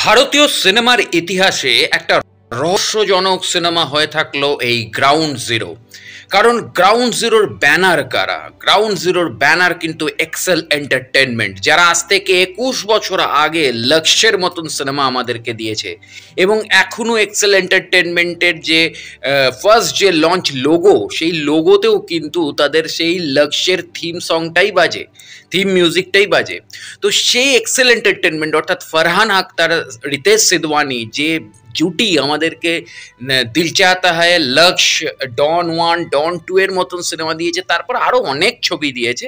ভারতীয় সিনেমার ইতিহাসে একটা রহস্যজনক সিনেমা হয়ে থাকলো এই গ্রাউন্ড জিরো। কারণ গ্রাউন্ড জিরোর ব্যানার কারা? গ্রাউন্ড জিরোর ব্যানার কিন্তু এক্সেল এন্টারটেনমেন্ট, যারা আজ থেকে 21 বছর আগে লক্ষ্যের মতন সিনেমা আমাদেরকে দিয়েছে। এবং এখনো এক্সেল এন্টারটেনমেন্টের যে ফার্স্ট যে লঞ্চ লোগো, সেই লোগোতেও কিন্তু তাদের সেই লক্ষ্যের থিম সংটাই বাজে, থিম মিউজিকটাই বাজে। তো সেই এক্সেল এন্টারটেনমেন্ট অর্থাৎ ফারহান আখতার, রিতেশ সিধওয়ানি যে জুটি আমাদেরকে দিল চাহতা হ্যায়, লক্ষ্য, ডন 1, ডন 2 এর মতন সিনেমা দিয়েছে। তারপর আরও অনেক ছবি দিয়েছে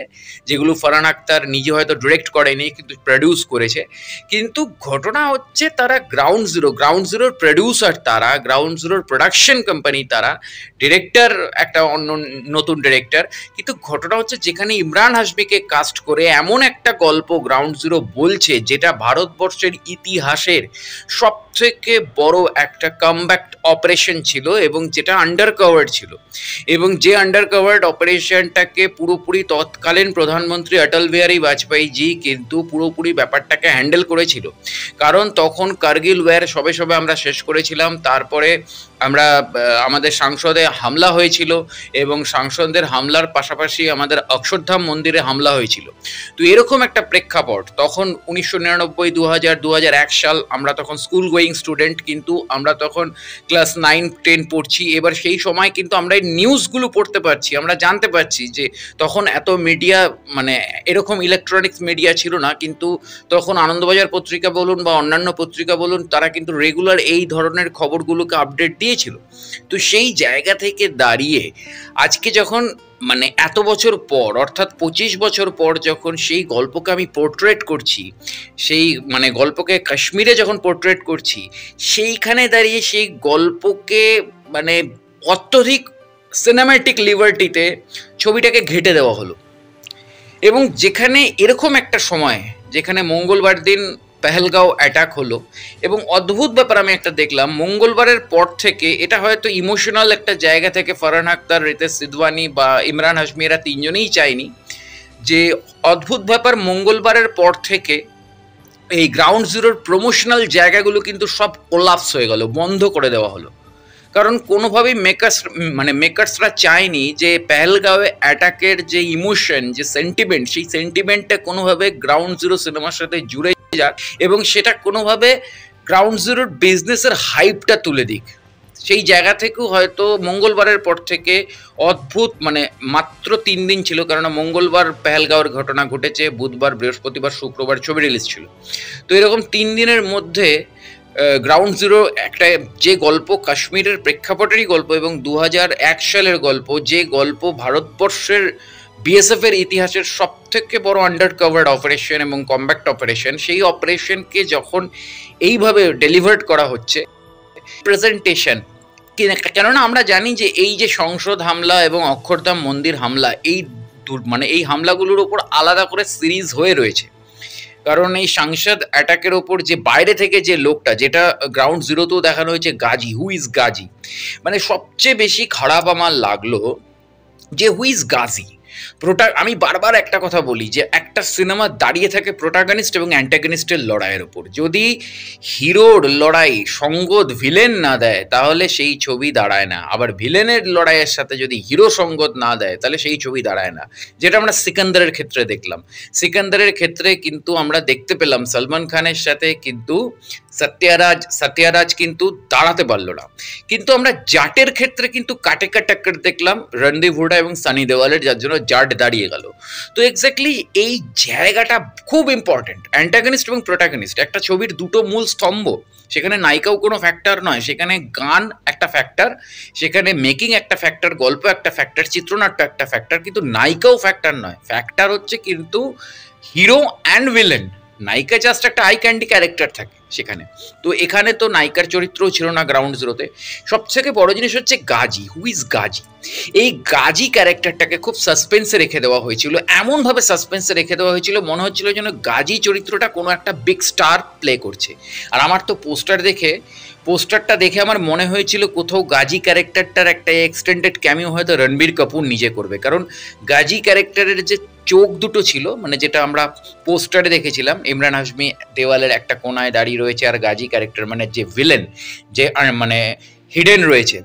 যেগুলো ফারহান আখতার নিজে হয়তো ডিরেক্ট করেনি, কিন্তু প্রডিউস করেছে। কিন্তু ঘটনা হচ্ছে তারা গ্রাউন্ড জিরোর প্রডিউসার, তারা গ্রাউন্ড জিরোর প্রোডাকশন কোম্পানি, তারা ডিরেক্টর একটা অন্য নতুন ডিরেক্টর। কিন্তু ঘটনা হচ্ছে যেখানে ইমরান হাশমিকে কাস্ট করে এমন একটা গল্প গ্রাউন্ড জিরো বলছে, যেটা ভারতবর্ষের ইতিহাসের সবথেকে বড় একটা কামব্যাক অপারেশন ছিল, এবং যেটা আন্ডার কভার্ড ছিল, এবং যে আন্ডার কভার্ড অপারেশনটাকে পুরোপুরি তৎকালীন প্রধানমন্ত্রী অটল বিহারী বাজপেয়ীজি কিন্তু পুরোপুরি ব্যাপারটাকে হ্যান্ডেল করেছিল। কারণ তখন কার্গিল ওয়ার সবে সবে আমরা শেষ করেছিলাম, তারপরে আমরা আমাদের সংসদে হামলা হয়েছিল, এবং সাংসদের হামলার পাশাপাশি আমাদের অক্ষরধাম মন্দিরে হামলা হয়েছিল। তো এরকম একটা প্রেক্ষাপট তখন 1999, 2000, 2001 সাল, আমরা তখন স্কুল গোয়িং স্টুডেন্ট, কিন্তু আমরা তখন ক্লাস 9, 10 পড়ছি। এবার সেই সময় কিন্তু আমরা এই নিউজগুলো পড়তে পারছি, আমরা জানতে পারছি যে তখন এত মিডিয়া, মানে এরকম ইলেকট্রনিক্স মিডিয়া ছিল না, কিন্তু তখন আনন্দবাজার পত্রিকা বলুন বা অন্যান্য পত্রিকা বলুন, তারা কিন্তু রেগুলার এই ধরনের খবরগুলোকে আপডেট দিয়েছিল। তো সেই জায়গা থেকে দাঁড়িয়ে আজকে যখন মানে এত বছর পর, অর্থাৎ 25 বছর পর যখন সেই গল্পকে আমি পোর্ট্রেট করছি, সেই মানে গল্পকে কাশ্মীরে যখন পোর্ট্রেট করছি, সেইখানে দাঁড়িয়ে সেই গল্পকে মানে অত্যধিক সিনেম্যাটিক লিবার্টিতে ছবিটাকে ঘেঁটে দেওয়া হলো। এবং যেখানে এরকম একটা সময়, যেখানে মঙ্গলবার দিন পেহেলগাঁও অ্যাটাক হলো, এবং অদ্ভুত ব্যাপার আমি একটা দেখলাম, মঙ্গলবারের পর থেকে, এটা হয়তো ইমোশনাল একটা জায়গা থেকে ফারহান আখতার, রিতেশ সিধওয়ানি বা ইমরান হাশমি এরা তিনজনেই চায়নি, যে অদ্ভুত ব্যাপার, মঙ্গলবারের পর থেকে এই গ্রাউন্ড জিরোর প্রমোশনাল জায়গাগুলো কিন্তু সব কোলাপস হয়ে গেল, বন্ধ করে দেওয়া হলো। কারণ কোনোভাবেই মেকার্সরা চায়নি যে পেহেলগাঁওয়ে অ্যাটাকের যে ইমোশন, যে সেন্টিমেন্ট, সেই সেন্টিমেন্টটা কোনোভাবে গ্রাউন্ড জিরো সিনেমার সাথে জুড়ে যাক, এবং সেটা কোনোভাবে গ্রাউন্ড জিরোর বিজনেসের হাইপটা তুলে দিক। সেই জায়গা থেকেও হয়তো মঙ্গলবারের পর থেকে অদ্ভুত, মানে মাত্র 3 দিন ছিল, কারণ মঙ্গলবার পেহেলগাঁওয়ের ঘটনা ঘটেছে, বুধবার, বৃহস্পতিবার, শুক্রবার ছবি রিলিজ ছিল। তো এরকম 3 দিনের মধ্যে গ্রাউন্ড জিরো একটা যে গল্প কাশ্মীরের প্রেক্ষাপটেরই গল্প, এবং 2001 সালের গল্প, যে গল্প ভারতবর্ষের বিএসএফ এর ইতিহাসের সব থেকে বড় আন্ডার কভার্ড অপারেশন এবং কমব্যাক্ট অপারেশন, সেই অপারেশনকে যখন এইভাবে ডেলিভার্ড করা হচ্ছে, প্রেজেন্টেশন, কেননা আমরা জানি যে এই যে সংসদ হামলা এবং অক্ষরধাম মন্দির হামলা, এই মানে এই হামলাগুলোর ওপর আলাদা করে সিরিজ হয়ে রয়েছে। কারণ এই সংসদ অ্যাটাকের ওপর যে বাইরে থেকে যে লোকটা, যেটা গ্রাউন্ড জিরোতেও দেখানো হয়েছে, গাজী, হু ইজ গাজী, মানে সবচেয়ে বেশি খারাপ আমার লাগলো যে হু ইজ গাজী। আমি বারবার একটা কথা বলি যে একটা সিনেমা দাঁড়িয়ে থাকে প্রোটাগনিস্ট এবং অ্যান্টাগনিস্টের লড়াইয়ের ওপর। যদি হিরোর লড়াই সঙ্গত ভিলেন না দেয়, তাহলে সেই ছবি দাঁড়ায় না। আবার ভিলেনের লড়াইয়ের সাথে যদি হিরো সঙ্গত না দেয়, তাহলে সেই ছবি দাঁড়ায় না। যেটা আমরা সিকান্দারের ক্ষেত্রে দেখলাম। সিকান্দারের ক্ষেত্রে কিন্তু আমরা দেখতে পেলাম সলমান খানের সাথে কিন্তু সত্যরাজ কিন্তু দাঁড়াতে পারলো না। কিন্তু আমরা জাটের ক্ষেত্রে কিন্তু কাটে টক্কর দেখলাম রণদীপ হুডা এবং সানি দেওয়ালের, যার জন্য জাট দাঁড়িয়ে গেল। তো এক্স্যাক্টলি এই জায়গাটা খুব ইম্পর্টেন্ট। অ্যান্টাগনিস্ট এবং প্রোটাগনিস্ট একটা ছবির দুটো মূল স্তম্ভ। সেখানে নায়িকাও কোনো ফ্যাক্টর নয়, সেখানে গান একটা ফ্যাক্টর, সেখানে মেকিং একটা ফ্যাক্টর, গল্প একটা ফ্যাক্টর, চিত্রনাট্য একটা ফ্যাক্টর, কিন্তু নায়িকাও ফ্যাক্টর নয়। ফ্যাক্টর হচ্ছে কিন্তু হিরো অ্যান্ড ভিলেন। নায়িকা জাস্ট একটা আই ক্যান্ডি ক্যারেক্টার থাকে সেখানে। তো এখানে তো নায়িকার চরিত্রও ছিল না গ্রাউন্ড জিরোতে। সবথেকে বড় জিনিস হচ্ছে গাজী, হু ইজ গাজী। এই গাজী ক্যারেক্টারটাকে খুব সাসপেন্সে রেখে দেওয়া হয়েছিল, এমনভাবে সাসপেন্সে রেখে দেওয়া হয়েছিল মনে হচ্ছিল যেন গাজী চরিত্রটা কোনো একটা বিগ স্টার প্লে করছে। আর আমার তো পোস্টারটা দেখে আমার মনে হয়েছিল কোথাও গাজী ক্যারেক্টারটার একটা এক্সটেন্ডেড ক্যামিও হয়তো রণবীর কাপুর নিজে করবে। কারণ গাজী ক্যারেক্টারের যে চোখ দুটো ছিল, মানে যেটা আমরা পোস্টারে দেখেছিলাম, ইমরান হাশমি দেওয়ালের একটা কোনায় দাঁড়িয়ে রয়েছে আর গাজী ক্যারেক্টার মানে যে ভিলেন, যে মানে হিডেন রয়েছে,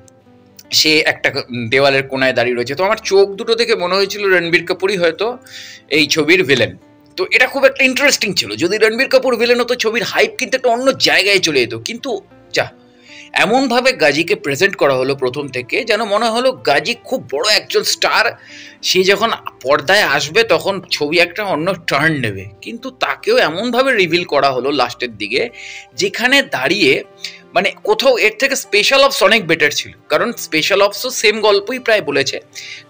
সে একটা দেওয়ালের কোনায় দাঁড়িয়ে রয়েছে। তো আমার চোখ দুটো দেখে মনে হয়েছিল রণবীর কাপুরই হয়তো এই ছবির ভিলেন। তো এটা খুব একটা ইন্টারেস্টিং ছিল, যদি রণবীর কাপুর ভিলেন হতো ছবির হাইপ কিন্তু একটা অন্য জায়গায় চলে যেত। কিন্তু যা এমনভাবে গাজীকে প্রেজেন্ট করা হলো প্রথম থেকে, যেন মনে হলো গাজী খুব বড় একজন স্টার, সে যখন পর্দায় আসবে তখন ছবি একটা অন্য টার্ন নেবে। কিন্তু তাকেও এমনভাবে রিভিল করা হলো লাস্টের দিকে, যেখানে দাঁড়িয়ে মানে কোথাও এর থেকে স্পেশাল অপস অনেক বেটার ছিল। কারণ স্পেশাল অপসও সেম গল্পই প্রায় বলেছে,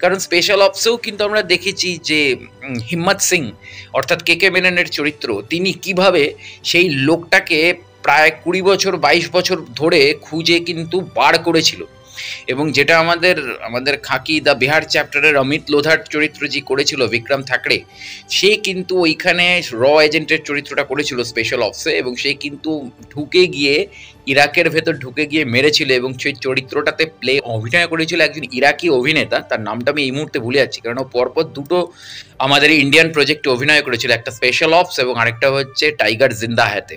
কারণ স্পেশাল অপসেও কিন্তু আমরা দেখেছি যে হিম্মত সিং অর্থাৎ কে মেননের চরিত্র, তিনি কিভাবে সেই লোকটাকে প্রায় 20 বছর 22 বছর ধরে খুঁজে কিন্তু বার করেছিল। এবং যেটা আমাদের খাকি দ্য বিহার চ্যাপ্টারের অমিত লোধার চরিত্র যে করেছিল বিক্রম থাকড়ে, সে কিন্তু ওইখানে এজেন্টের চরিত্রটা করেছিল স্পেশাল অপসে, এবং সে কিন্তু ঢুকে গিয়ে ইরাকের ভেতর ঢুকে গিয়ে মেরেছিল, এবং সেই চরিত্রটাতে অভিনয় করেছিল একজন ইরাকি অভিনেতা, তার নামটা আমি এই মুহূর্তে ভুলে যাচ্ছি, কারণ পরপর দুটো আমাদের ইন্ডিয়ান প্রজেক্টে অভিনয় করেছিল, একটা স্পেশাল অপস এবং আরেকটা হচ্ছে টাইগার জিন্দা হ্যাতে,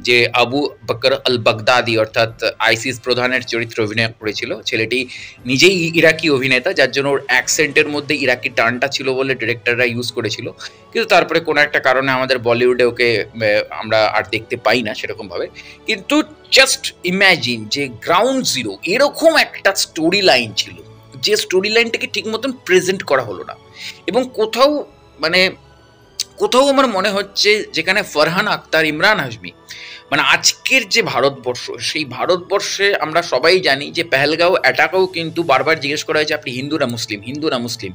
যে আবু বকর আল বাগদাদি অর্থাৎ আইসিস প্রধানের চরিত্র অভিনয় করেছিল। ছেলেটি নিজেই ইরাকি অভিনেতা, যার জন্য ওর অ্যাকসেন্টের মধ্যে ইরাকি টার্নটা ছিল বলে ডিরেক্টররা ইউজ করেছিল। কিন্তু তারপরে কোনো একটা কারণে আমাদের বলিউডে ওকে আমরা আর দেখতে পাই না সেরকমভাবে। কিন্তু জাস্ট ইম্যাজিন যে গ্রাউন্ড জিরো এরকম একটা স্টোরি লাইন ছিল, যে স্টোরি লাইনটাকে ঠিক মতন প্রেজেন্ট করা হলো না। এবং কোথাও আমার মনে হচ্ছে যেখানে ফারহান আখতার, ইমরান হাশমি, মানে আজকের যে ভারতবর্ষ, সেই ভারতবর্ষে আমরা সবাই জানি যে পেহেলগাঁও অ্যাটাকেও কিন্তু বারবার জিজ্ঞেস করা হয়েছে আপনি হিন্দু না মুসলিম,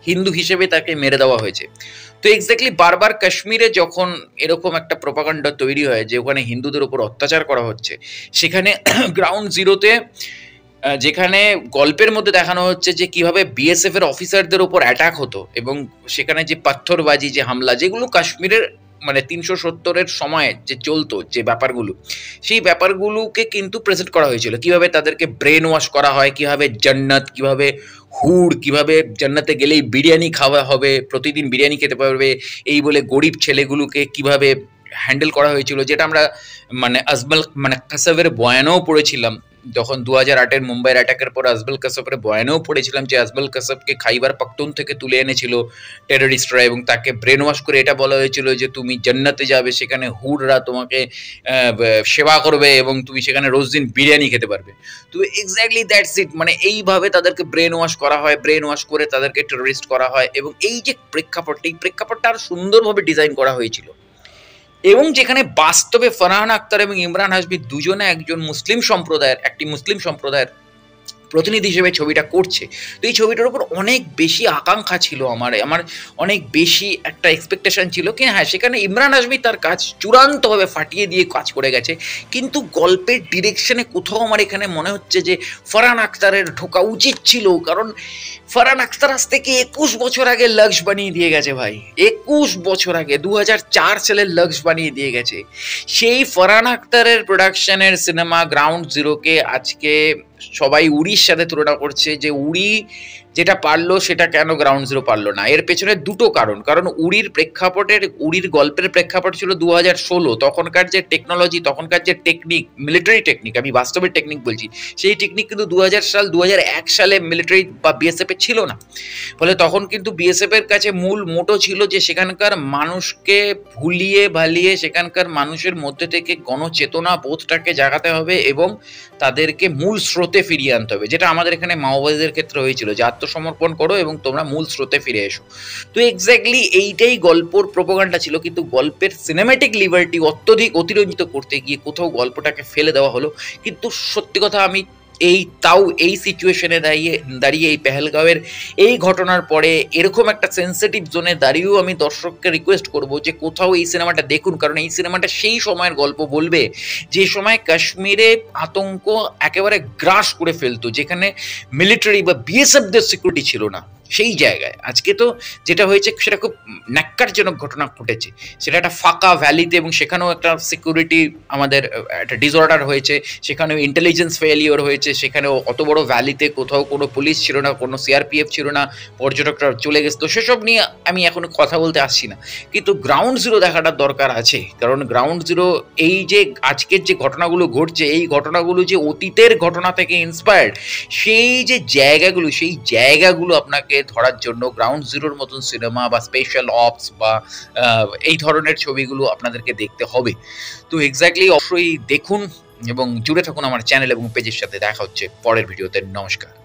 হিন্দু হিসেবে তাকে মেরে দেওয়া হয়েছে। তো এক্স্যাক্টলি বারবার কাশ্মীরে যখন এরকম একটা প্রপাগান্ডা তৈরি হয় যে ওখানে হিন্দুদের উপর অত্যাচার করা হচ্ছে, সেখানে গ্রাউন্ড জিরোতে যেখানে গল্পের মধ্যে দেখানো হচ্ছে যে কিভাবে বিএসএফ এর অফিসারদের উপর অ্যাটাক হতো, এবং সেখানে যে পাথরবাজি, যে হামলা, যেগুলো কাশ্মীরের মানে 370-এর সময় যে চলতো যে ব্যাপারগুলো, সেই ব্যাপারগুলোকে কিন্তু প্রেজেন্ট করা হয়েছিল। কিভাবে তাদেরকে ব্রেন ওয়াশ করা হয়, কিভাবে জান্নাত, কিভাবে হুর, কিভাবে জান্নাতে গেলেই বিরিয়ানি খাওয়া হবে, প্রতিদিন বিরিয়ানি খেতে পারবে, এই বলে গরিব ছেলেগুলোকে কিভাবে হ্যান্ডেল করা হয়েছিল, যেটা আমরা মানে আজমল মানে কাসাবের বয়ানেও পড়েছিলাম। যখন 2008-এর মুম্বাইয়ের অ্যাটাকের পর আজমল কাসাবের বয়ানেও পড়েছিলাম যে আজমল কাসাবকে খাইবার পাখতুন থেকে তুলে এনেছিল টেররিস্টরা, এবং তাকে ব্রেন ওয়াশ করে এটা বলা হয়েছিল যে তুমি জান্নাতে যাবে, সেখানে হুররা তোমাকে সেবা করবে এবং তুমি সেখানে রোজ দিন বিরিয়ানি খেতে পারবে। তো এক্স্যাক্টলি দ্যাটস ইট, মানে এইভাবে তাদেরকে ব্রেন ওয়াশ করা হয়, ব্রেন ওয়াশ করে তাদেরকে টেররিস্ট করা হয়। এবং এই যে প্রেক্ষাপটটা, এই প্রেক্ষাপটটা আরো সুন্দরভাবে ডিজাইন করা হয়েছিল, এবং যেখানে বাস্তবে ফারহান আখতার এবং ইমরান হাশমি দুজনে একটি মুসলিম সম্প্রদায়ের প্রতিনিধি হিসেবে ছবিটা করছে। তো এই ছবিটার উপর অনেক বেশি আকাঙ্ক্ষা ছিল আমার অনেক বেশি একটা এক্সপেকটেশন ছিল কি হ্যাঁ, সেখানে ইমরান হাশমি তার কাজ চূড়ান্তভাবে ফাটিয়ে দিয়ে কাজ করে গেছে। কিন্তু গল্পের ডিরেকশনে কোথাও আমার এখানে মনে হচ্ছে যে ফারহান আখতারের ঢোকা উচিত ছিল, কারণ ফারহান আখতার আজ থেকে 21 বছর আগে লক্স বানিয়ে দিয়ে গেছে ভাই, 21 বছর আগে 2004 সালের লক্স বানিয়ে দিয়ে গেছে। সেই ফারহান আখতারের প্রোডাকশনের সিনেমা গ্রাউন্ড জিরোকে আজকে সবাই উড়ির সাথে তুলনা করছে, যে উড়ি যেটা পারলো সেটা কেন গ্রাউন্ড জিরো পারলো না। এর পেছনে দুটো কারণ উড়ির গল্পের প্রেক্ষাপট ছিল 2016, তখনকার যে টেকনোলজি, তখনকার যে টেকনিক, মিলিটারি টেকনিক, আমি বাস্তবের টেকনিক বলছি, সেই টেকনিক কিন্তু 2001 সালে মিলিটারি বা বিএসএফ এ ছিল না। ফলে তখন কিন্তু বিএসএফ এর কাছে মূল মোটো ছিল যে সেখানকার মানুষকে ভুলিয়ে ভালিয়ে সেখানকার মানুষের মধ্যে থেকে গণচেতনা বোধটাকে জাগাতে হবে এবং তাদেরকে মূল স্রোতে ফিরিয়ে আনতে হবে, যেটা আমাদের এখানে মাওবাদীদের ক্ষেত্রে হয়েছিল যে আত্মসমর্পণ করো এবং তোমরা মূল স্রোতে ফিরে এসো। তো এক্স্যাক্টলি এইটাই গল্পর প্রোপাগান্ডা ছিল, কিন্তু গল্পের সিনেম্যাটিক লিবার্টি অত্যধিক অতিরঞ্জিত করতে গিয়ে কোথাও গল্পটাকে ফেলে দেওয়া হলো। কিন্তু সত্যি কথা, আমি এই সিচুয়েশনে দাঁড়িয়ে এই পেহেলগাঁওয়ের এই ঘটনার পরে এরকম একটা সেন্সিটিভ জোনে দাঁড়িয়েও আমি দর্শককে রিকোয়েস্ট করব যে কোথাও এই সিনেমাটা দেখুন, কারণ এই সিনেমাটা সেই সময়ের গল্প বলবে যে সময় কাশ্মীরে আতঙ্ক একেবারে গ্রাস করে ফেলতো, যেখানে মিলিটারি বা বিএসএফদের সিকিউরিটি ছিল না। সেই জায়গায় আজকে তো যেটা হয়েছে সেটা খুব ন্যাক্কারজনক ঘটনা ঘটেছে। সেটা একটা ফাঁকা ভ্যালিতে, এবং সেখানেও একটা সিকিউরিটি আমাদের একটা ডিসঅর্ডার হয়েছে, সেখানেও ইন্টেলিজেন্স ফেলিওর হয়েছে, সেখানেও অত বড় ভ্যালিতে কোথাও কোনো পুলিশ ছিল না, কোনো সিআরপিএফ ছিল না, পর্যটকরা চলে গেছে। তো সেসব নিয়ে আমি এখন কথা বলতে আসছি না, কিন্তু গ্রাউন্ড জিরো দেখাটার দরকার আছে। কারণ গ্রাউন্ড জিরো, এই যে আজকের যে ঘটনাগুলো ঘটছে, এই ঘটনাগুলো যে অতীতের ঘটনা থেকে ইন্সপায়ার্ড, সেই যে জায়গাগুলো, সেই জায়গাগুলো আপনাকে ধরার জন্য গ্রাউন্ড জিরোর মতন সিনেমা বা স্পেশাল অপস বা এই ধরনের ছবিগুলো আপনাদেরকে দেখতে হবে। তো এক্স্যাক্টলি অবশ্যই দেখুন এবং জুড়ে থাকুন আমার চ্যানেল এবং পেজের সাথে। দেখা হচ্ছে পরের ভিডিওতে। নমস্কার।